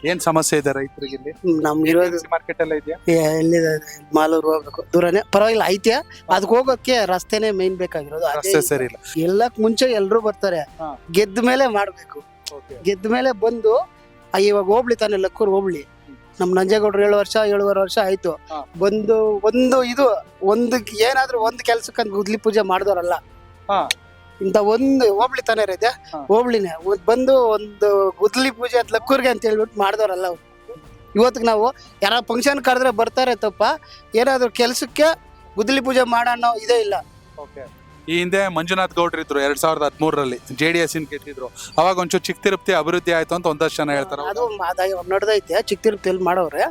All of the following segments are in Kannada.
ಏನ್ ಸಮಸ್ಯೆ ಇದೆ ರೈತರಿಗೆ ಇಲ್ಲಿ? ನಮ್ಗಿರೋದು ಮಾರ್ಕೆಟ್ ಎಲ್ಲ ಇದೆಯಾ? ಎಲ್ಲಿದೆ ಮಾಲೂರು ಹೋಗ್ಬೇಕು ದೂರನೇ ಪರವಾಗಿಲ್ಲ ಐತೆ. ಅದಕ್ಕೆ ಹೋಗೋಕೆ ರಸ್ತೆನೆ ಮೇನ್ ಬೇಕಾಗಿರೋದು. ಅದೇ ರಸ್ತೆ ಸರಿ ಇಲ್ಲ. ಎಲ್ಲಕ್ ಮುಂಚೆ ಎಲ್ರು ಬರ್ತಾರೆ, ಹಾ. ಗೆದ್ದ ಮೇಲೆ ಮಾಡ್ಬೇಕು. ಗೆದ್ದ ಮೇಲೆ ಬಂದು ಇವಾಗ ಹೋಬ್ಳಿ ತಾನೆ ಲಕ್ಕೂರ್ ಹೋಬ್ಳಿ, ನಮ್ ನಂಜೇಗೌಡ್ರು 7 ವರ್ಷ ಆಯ್ತು. ಹಾ. ಒಂದು ಒಂದು ಏನಾದ್ರೂ ಒಂದ್ ಕೆಲ್ಸಕ್ಕಂತ ಗುದ್ಲಿ ಪೂಜೆ ಮಾಡಿದವರಲ್ಲ. ಹಾ. ಇಂತ ಒಂದು ಹೋಬ್ಳಿ ತಾನೇ ಇದೆ, ಹಾ. ಹೋಬ್ಳಿನೇ ಬಂದು ಒಂದು ಗುದ್ಲಿ ಪೂಜೆ ಅಂತ ಲಕ್ಕೂರ್ಗೆ ಅಂತ ಹೇಳ್ಬಿಟ್ಟು ಮಾಡಿದವರಲ್ಲ ಅವ್ರು. ಇವತ್ತಿಗೆ ನಾವು ಯಾರ ಫಂಕ್ಷನ್ ಕರೆದ್ರೆ ಬರ್ತಾರೆ ತಪ್ಪ, ಏನಾದ್ರು ಕೆಲ್ಸಕ್ಕೆ ಗುದ್ಲಿ ಪೂಜೆ ಮಾಡೋ ಇದೇ ಇಲ್ಲ. ಈ ಹಿಂದೆ ಮಂಜುನಾಥ್ ಗೌಡ್ರು ಇದ್ರು 2013ರಲ್ಲಿ JDS ಇನ್ ಗೆದ್ದಿದ್ರು. ಅವಾಗ ಒಂಚೂರು ಚಿಕ್ಕ ತಿರುಪತಿ ಅಭಿವೃದ್ಧಿ ಆಯ್ತು ಅಂತ ಒಂದಷ್ಟು ಜನ ಹೇಳ್ತಾರೆ. ಅದು ನಡೆದೈತೆ ಚಿಕ್ಕ ತಿರುಪತಿಯಲ್ಲಿ ಮಾಡವ್ರೆ.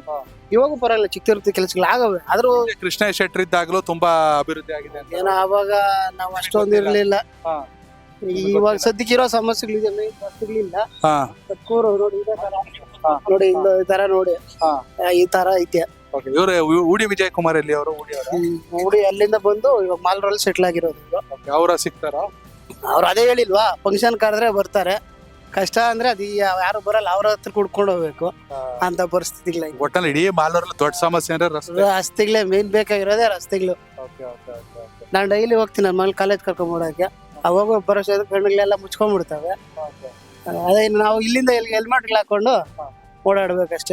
ಇವಾಗೂ ಪರವಾಗಿಲ್ಲ, ಚಿಕ್ಕ ತಿರುಪತಿ ಕೆಲ್ಸಗಳು ಆಗವೆ. ಆದ್ರೂ ಕೃಷ್ಣ ಶೆಟ್ಟಿ ಇದ್ದಾಗಲೂ ತುಂಬಾ ಅಭಿವೃದ್ಧಿ ಆಗಿದೆ ಅಂತ. ಏನೋ ಅವಾಗ ನಾವು ಅಷ್ಟೊಂದು ಇರ್ಲಿಲ್ಲ. ಹಾ. ಇವಾಗ ಸದ್ಯಕ್ಕಿರೋ ಸಮಸ್ಯೆಗಳಿದೆ, ಮೇನ್ ಬಸ್ಗಳಿಲ್ಲ. ಹಾ. ಕೂರು ನೋಡಿ ಇದೇ ತರ ನೋಡಿ, ಈ ತರ ನೋಡಿ ಈ ತರ ಐತೆ. ಇವ್ರೆ ಉಡಿ ವಿಜಯ್ ಕುಮಾರ್ ಎಲ್ಲಿ ಅವರು? ನೋಡಿ ಅಲ್ಲಿಂದ ಬಂದು ಇವಾಗ ಮಾಲ್ರಲ್ಲಿ ಸೆಟ್ಲ್ ಆಗಿರೋದು. ಅವರ ಸಿಗ್ತಾರ? ಅವ್ರು ಅದೇ ಹೇಳಿಲ್ವಾ, ಫಂಕ್ಷನ್ ಕರೆದ್ರೆ ಬರ್ತಾರೆ, ಕಷ್ಟ ಅಂದ್ರೆ ಅದು ಯಾರು ಬರಲ್ಲ, ಅವ್ರ ಹತ್ರ ಕುಡ್ಕೊಂಡು ಹೋಗ್ಬೇಕು ಅಂತ ಪರಿಸ್ಥಿತಿಗಳ. ಒಟ್ಟಲ್ಲಿ ಇಡೀ ಮಾಲೂರಲ್ಲಿ ದೊಡ್ಡ ಸಮಸ್ಯೆ ಅಂದ್ರೆ ರಸ್ತೆ. ರಸ್ತೆಗಳೇ ಮೇನ್ ಬೇಕಾಗಿರೋದೇ ರಸ್ತೆಗಳು. ನಾನು ಡೈಲಿ ಹೋಗ್ತೀನಿ ನನ್ನ ಮನೇಲಿ ಕಾಲೇಜ್ ಕರ್ಕೊಂಡ್ಬಿಡಕ್ಕೆ. ಅವಾಗ ಬರೋಷ್ಟು ಕಣ್ಣುಗಳೆಲ್ಲ ಮುಚ್ಕೊಂಡ್ಬಿಡ್ತವೆ. ಅದೇ ನಾವು ಇಲ್ಲಿಂದ ಹೆಲ್ಮೆಟ್ ಹಾಕೊಂಡು ಓಡಾಡ್ಬೇಕಷ್ಟೇ.